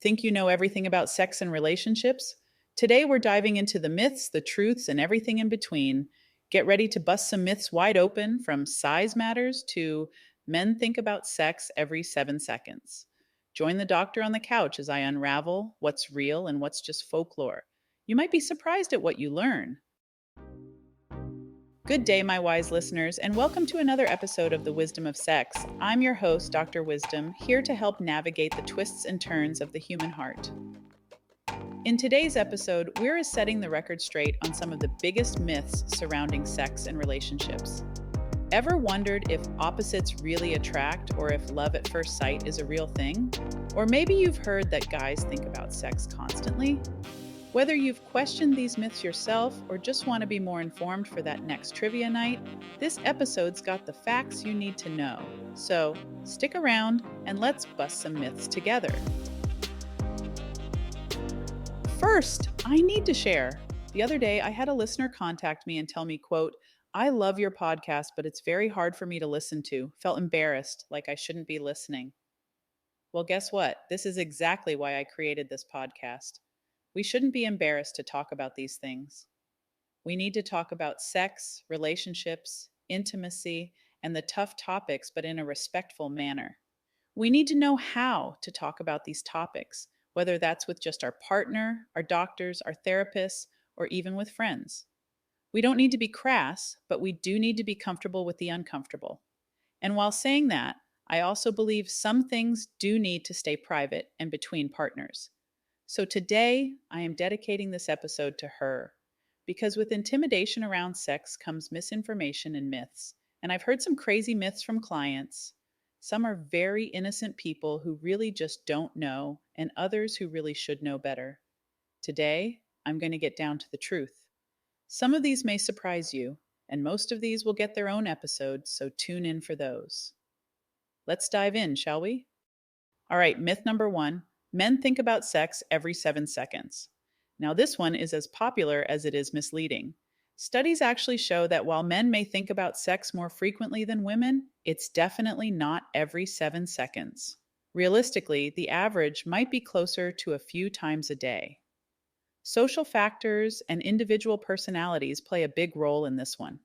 Think you know everything about sex and relationships? Today we're diving into the myths, the truths, and everything in between. Get ready to bust some myths wide open, from size matters to men think about sex every 7 seconds. Join the doctor on the couch as I unravel what's real and what's just folklore. You might be surprised at what you learn. Good day, my wise listeners, and welcome to another episode of The Wisdom of Sex. I'm your host, Dr. Wisdom, here to help navigate the twists and turns of the human heart. In today's episode, we're setting the record straight on some of the biggest myths surrounding sex and relationships. Ever wondered if opposites really attract or if love at first sight is a real thing? Or maybe you've heard that guys think about sex constantly? Whether you've questioned these myths yourself or just want to be more informed for that next trivia night, this episode's got the facts you need to know. So stick around and let's bust some myths together. First, I need to share. The other day, I had a listener contact me and tell me, quote, "I love your podcast, but it's very hard for me to listen to. Felt embarrassed, like I shouldn't be listening." Well, guess what? This is exactly why I created this podcast. We shouldn't be embarrassed to talk about these things. We need to talk about sex, relationships, intimacy, and the tough topics, but in a respectful manner. We need to know how to talk about these topics, whether that's with just our partner, our doctors, our therapists, or even with friends. We don't need to be crass, but we do need to be comfortable with the uncomfortable. And while saying that, I also believe some things do need to stay private and between partners. So today, I am dedicating this episode to her, because with intimidation around sex comes misinformation and myths. And I've heard some crazy myths from clients. Some are very innocent people who really just don't know, and others who really should know better. Today, I'm going to get down to the truth. Some of these may surprise you, and most of these will get their own episodes, so tune in for those. Let's dive in, shall we? All right, myth number one: men think about sex every 7 seconds. Now, this one is as popular as it is misleading. Studies actually show that while men may think about sex more frequently than women, it's definitely not every 7 seconds. Realistically, the average might be closer to a few times a day. Social factors and individual personalities play a big role in this one.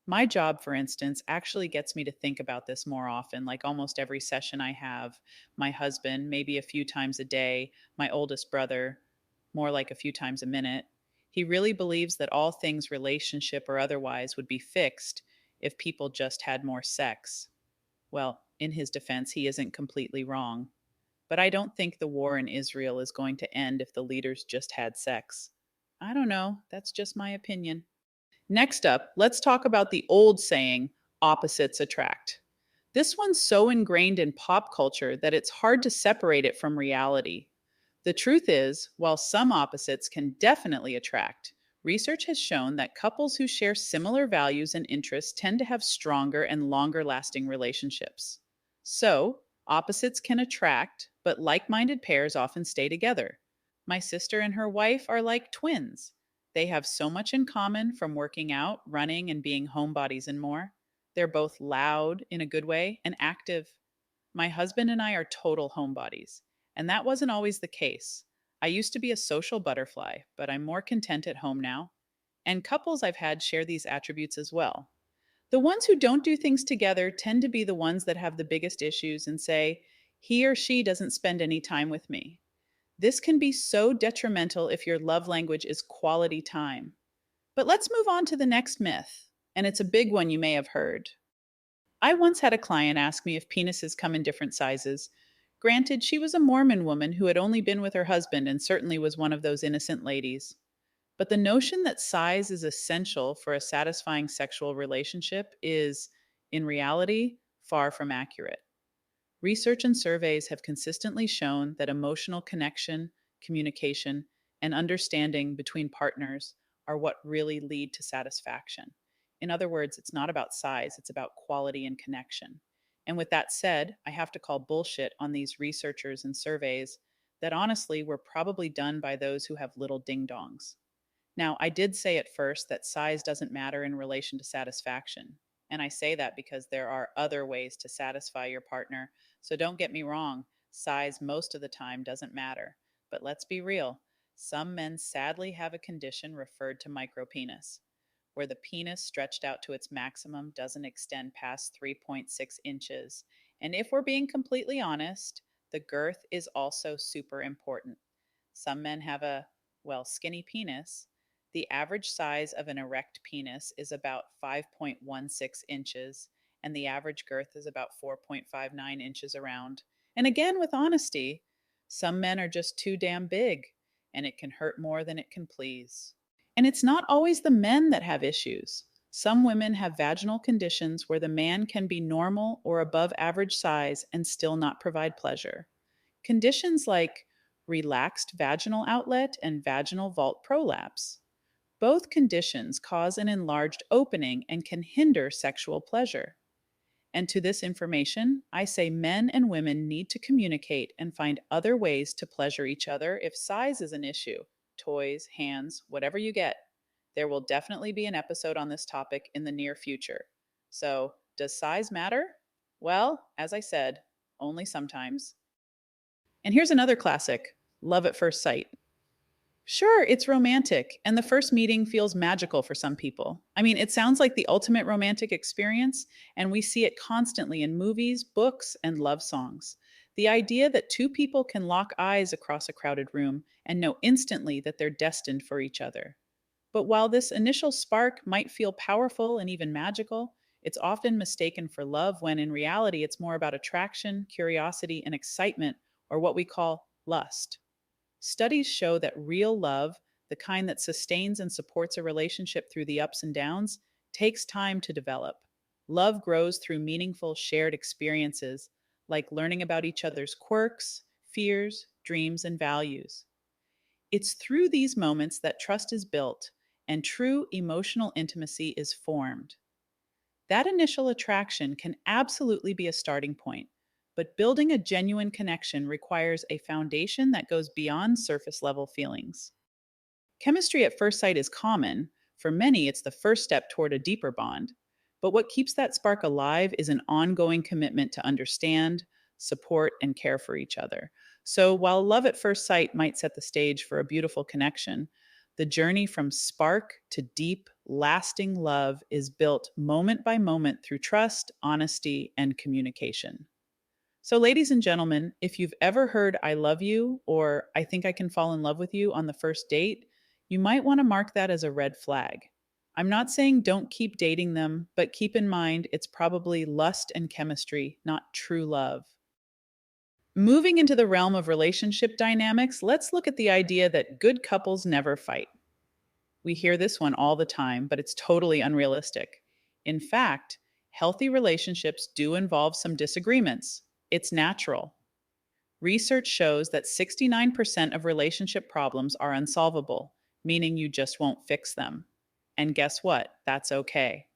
My job, for instance, actually gets me to think about this more often, like almost every session I have. My husband, maybe a few times a day. My oldest brother, more like a few times a minute. He really believes that all things relationship or otherwise would be fixed if people just had more sex. Well, in his defense, he isn't completely wrong. But I don't think the war in Israel is going to end if the leaders just had sex. I don't know. That's just my opinion. Next up, let's talk about the old saying, opposites attract. This one's so ingrained in pop culture that it's hard to separate it from reality. The truth is, while some opposites can definitely attract, research has shown that couples who share similar values and interests tend to have stronger and longer lasting relationships. So, opposites can attract, but like minded pairs often stay together. My sister and her wife are like twins. They have so much in common, from working out, running, and being homebodies and more. They're both loud in a good way and active. My husband and I are total homebodies, and that wasn't always the case. I used to be a social butterfly, but I'm more content at home now. And couples I've had share these attributes as well. The ones who don't do things together tend to be the ones that have the biggest issues and say, he or she doesn't spend any time with me. This can be so detrimental if your love language is quality time. But let's move on to the next myth, and it's a big one you may have heard. I once had a client ask me if penises come in different sizes. Granted, she was a Mormon woman who had only been with her husband and certainly was one of those innocent ladies. But the notion that size is essential for a satisfying sexual relationship is, in reality, far from accurate. Research and surveys have consistently shown that emotional connection, communication, and understanding between partners are what really lead to satisfaction. In other words, it's not about size, it's about quality and connection. And with that said, I have to call bullshit on these researchers and surveys that honestly were probably done by those who have little ding dongs. Now, I did say at first that size doesn't matter in relation to satisfaction. And I say that because there are other ways to satisfy your partner. So don't get me wrong, size most of the time doesn't matter. but let's be real. Some men sadly have a condition referred to micropenis, where the penis stretched out to its maximum doesn't extend past 3.6 inches. And if we're being completely honest, the girth is also super important. Some men have a, well, skinny penis. The average size of an erect penis is about 5.16 inches, and the average girth is about 4.59 inches around. And again, with honesty, some men are just too damn big, and it can hurt more than it can please. And it's not always the men that have issues. Some women have vaginal conditions where the man can be normal or above average size and still not provide pleasure. Conditions like relaxed vaginal outlet and vaginal vault prolapse. Both conditions cause an enlarged opening and can hinder sexual pleasure. And to this information, I say men and women need to communicate and find other ways to pleasure each other if size is an issue. Toys, hands, whatever you get. There will definitely be an episode on this topic in the near future. So, does size matter? Well, as I said, only sometimes. And here's another classic: love at first sight. Sure, it's romantic, and the first meeting feels magical for some people. I mean, it sounds like the ultimate romantic experience, and we see it constantly in movies, books, and love songs. The idea that two people can lock eyes across a crowded room and know instantly that they're destined for each other. But while this initial spark might feel powerful and even magical, it's often mistaken for love when in reality it's more about attraction, curiosity, and excitement, or what we call lust. Studies show that real love, the kind that sustains and supports a relationship through the ups and downs, takes time to develop. Love grows through meaningful shared experiences, like learning about each other's quirks, fears, dreams, and values. It's through these moments that trust is built and true emotional intimacy is formed. That initial attraction can absolutely be a starting point, but building a genuine connection requires a foundation that goes beyond surface level feelings. Chemistry at first sight is common. For many, it's the first step toward a deeper bond. But what keeps that spark alive is an ongoing commitment to understand, support, and care for each other. So while love at first sight might set the stage for a beautiful connection, the journey from spark to deep, lasting love is built moment by moment through trust, honesty, and communication. So, ladies and gentlemen, if you've ever heard I love you or I think I can fall in love with you on the first date, you might want to mark that as a red flag. I'm not saying don't keep dating them, but keep in mind it's probably lust and chemistry, not true love. Moving into the realm of relationship dynamics, let's look at the idea that good couples never fight. We hear this one all the time, but it's totally unrealistic. In fact, healthy relationships do involve some disagreements. It's natural. Research shows that 69% of relationship problems are unsolvable, meaning you just won't fix them. And guess what? That's okay.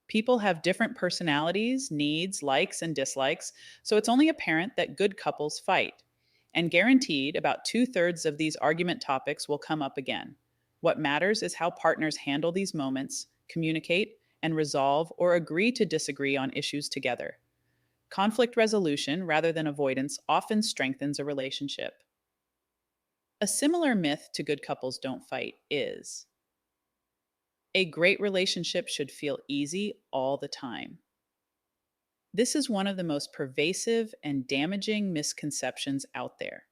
People have different personalities, needs, likes, and dislikes, so it's only apparent that good couples fight. And guaranteed, about two-thirds of these argument topics will come up again. What matters is how partners handle these moments, communicate, and resolve or agree to disagree on issues together. Conflict resolution, rather than avoidance, often strengthens a relationship. A similar myth to good couples don't fight is a great relationship should feel easy all the time. This is one of the most pervasive and damaging misconceptions out there.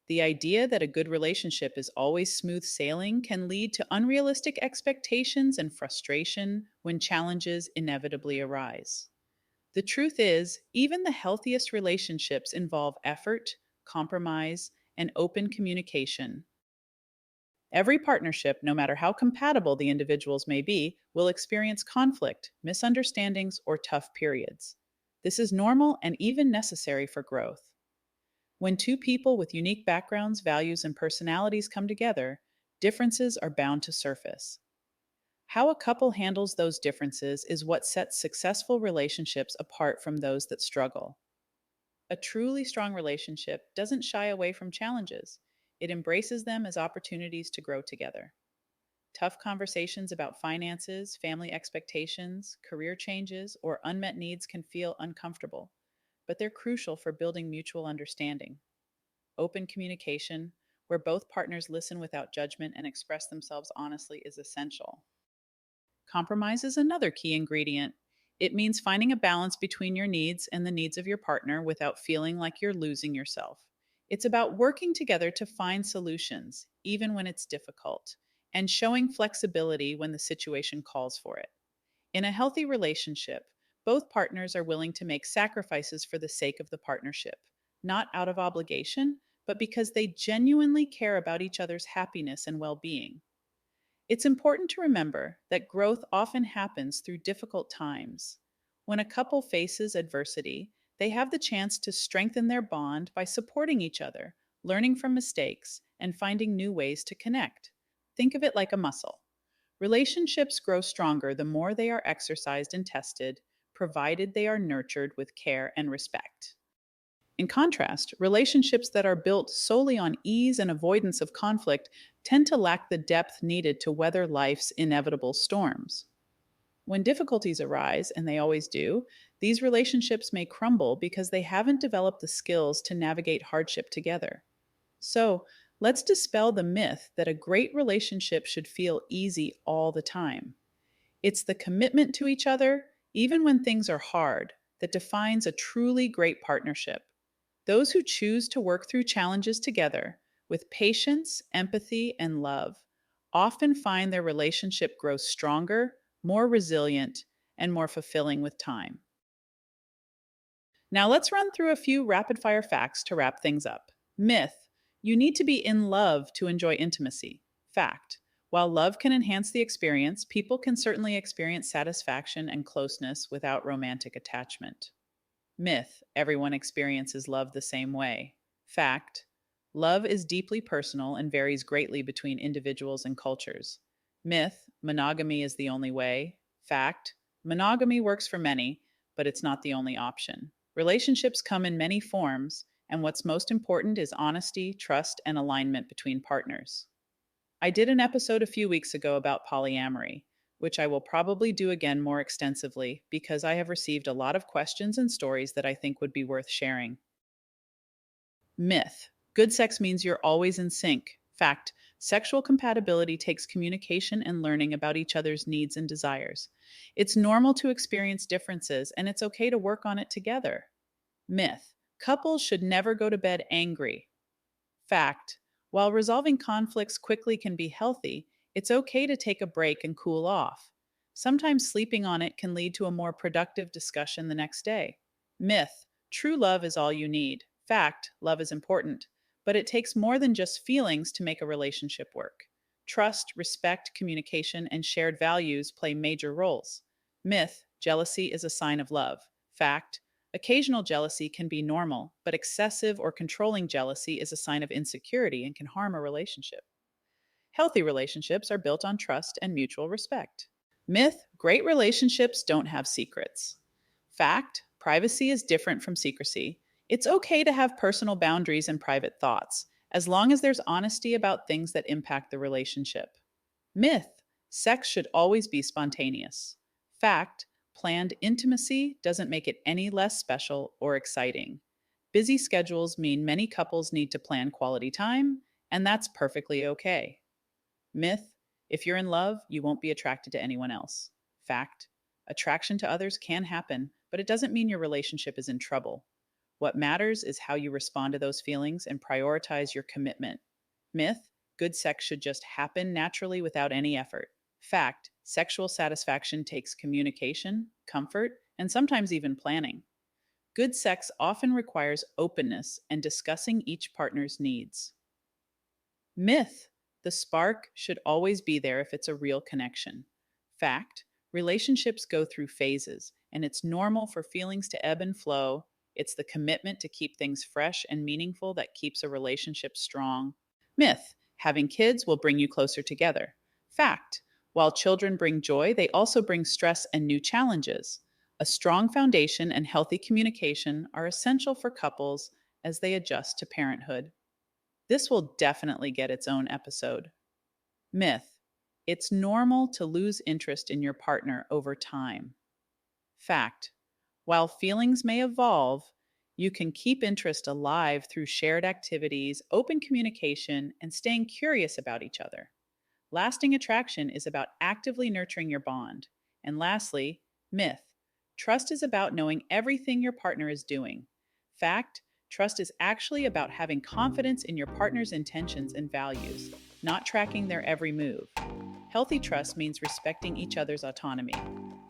The idea that a good relationship is always smooth sailing can lead to unrealistic expectations and frustration when challenges inevitably arise. The truth is, even the healthiest relationships involve effort, compromise, and open communication. Every partnership, no matter how compatible the individuals may be, will experience conflict, misunderstandings, or tough periods. This is normal and even necessary for growth. When two people with unique backgrounds, values, and personalities come together, differences are bound to surface. How a couple handles those differences is what sets successful relationships apart from those that struggle. A truly strong relationship doesn't shy away from challenges, it embraces them as opportunities to grow together. Tough conversations about finances, family expectations, career changes, or unmet needs can feel uncomfortable, but they're crucial for building mutual understanding. Open communication, where both partners listen without judgment and express themselves honestly, is essential. Compromise is another key ingredient. It means finding a balance between your needs and the needs of your partner without feeling like you're losing yourself. It's about working together to find solutions, even when it's difficult, and showing flexibility when the situation calls for it. In a healthy relationship, both partners are willing to make sacrifices for the sake of the partnership, not out of obligation, but because they genuinely care about each other's happiness and well being. It's important to remember that growth often happens through difficult times. When a couple faces adversity, they have the chance to strengthen their bond by supporting each other, learning from mistakes, and finding new ways to connect. Think of it like a muscle. Relationships grow stronger the more they are exercised and tested, provided they are nurtured with care and respect. In contrast, relationships that are built solely on ease and avoidance of conflict tend to lack the depth needed to weather life's inevitable storms. When difficulties arise, and they always do, these relationships may crumble because they haven't developed the skills to navigate hardship together. So, let's dispel the myth that a great relationship should feel easy all the time. It's the commitment to each other, even when things are hard, that defines a truly great partnership. Those who choose to work through challenges together with patience, empathy, and love often find their relationship grows stronger, more resilient, and more fulfilling with time. Now, let's run through a few rapid fire facts to wrap things up. Myth: you need to be in love to enjoy intimacy. Fact: while love can enhance the experience, people can certainly experience satisfaction and closeness without romantic attachment. Myth: everyone experiences love the same way. Fact: love is deeply personal and varies greatly between individuals and cultures. Myth: monogamy is the only way. Fact: monogamy works for many, but it's not the only option. Relationships come in many forms, and what's most important is honesty, trust, and alignment between partners. I did an episode a few weeks ago about polyamory, which I will probably do again more extensively because I have received a lot of questions and stories that I think would be worth sharing. Myth: good sex means you're always in sync. Fact: sexual compatibility takes communication and learning about each other's needs and desires. It's normal to experience differences, and it's okay to work on it together. Myth: couples should never go to bed angry. Fact: while resolving conflicts quickly can be healthy, it's okay to take a break and cool off. Sometimes sleeping on it can lead to a more productive discussion the next day. Myth: true love is all you need. Fact: love is important, but it takes more than just feelings to make a relationship work. Trust, respect, communication, and shared values play major roles. Myth: jealousy is a sign of love. Fact: occasional jealousy can be normal, but excessive or controlling jealousy is a sign of insecurity and can harm a relationship. Healthy relationships are built on trust and mutual respect. Myth: great relationships don't have secrets. Fact: privacy is different from secrecy. It's okay to have personal boundaries and private thoughts, as long as there's honesty about things that impact the relationship. Myth: sex should always be spontaneous. Fact: planned intimacy doesn't make it any less special or exciting. Busy schedules mean many couples need to plan quality time, and that's perfectly okay. Myth: if you're in love, you won't be attracted to anyone else. Fact: attraction to others can happen, but it doesn't mean your relationship is in trouble. What matters is how you respond to those feelings and prioritize your commitment. Myth: good sex should just happen naturally without any effort. Fact: sexual satisfaction takes communication, comfort, and sometimes even planning. Good sex often requires openness and discussing each partner's needs. Myth: the spark should always be there if it's a real connection. Fact: relationships go through phases, and it's normal for feelings to ebb and flow. It's the commitment to keep things fresh and meaningful that keeps a relationship strong. Myth: having kids will bring you closer together. Fact: while children bring joy, they also bring stress and new challenges. A strong foundation and healthy communication are essential for couples as they adjust to parenthood. This will definitely get its own episode. Myth: it's normal to lose interest in your partner over time. Fact: while feelings may evolve, You can keep interest alive through shared activities, open communication, and staying curious about each other. Lasting attraction is about actively nurturing your bond. And lastly, myth. Trust is about knowing everything your partner is doing. Fact. Trust is actually about having confidence in your partner's intentions and values, not tracking their every move. Healthy trust means respecting each other's autonomy.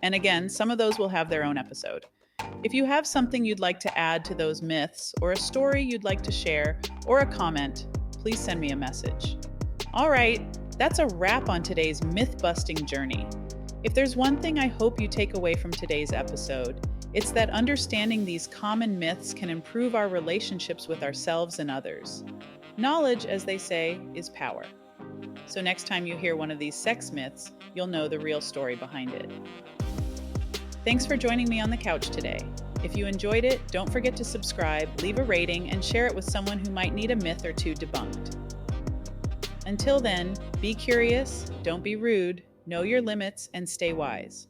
And again, some of those will have their own episode. If you have something you'd like to add to those myths, or a story you'd like to share, or a comment, please send me a message. All right, that's a wrap on today's myth-busting journey. If there's one thing I hope you take away from today's episode, it's that understanding these common myths can improve our relationships with ourselves and others. Knowledge, as they say, is power. So next time you hear one of these sex myths, you'll know the real story behind it. Thanks for joining me on the couch today. If you enjoyed it, don't forget to subscribe, leave a rating, and share it with someone who might need a myth or two debunked. Until then, be curious, don't be rude, know your limits, and stay wise.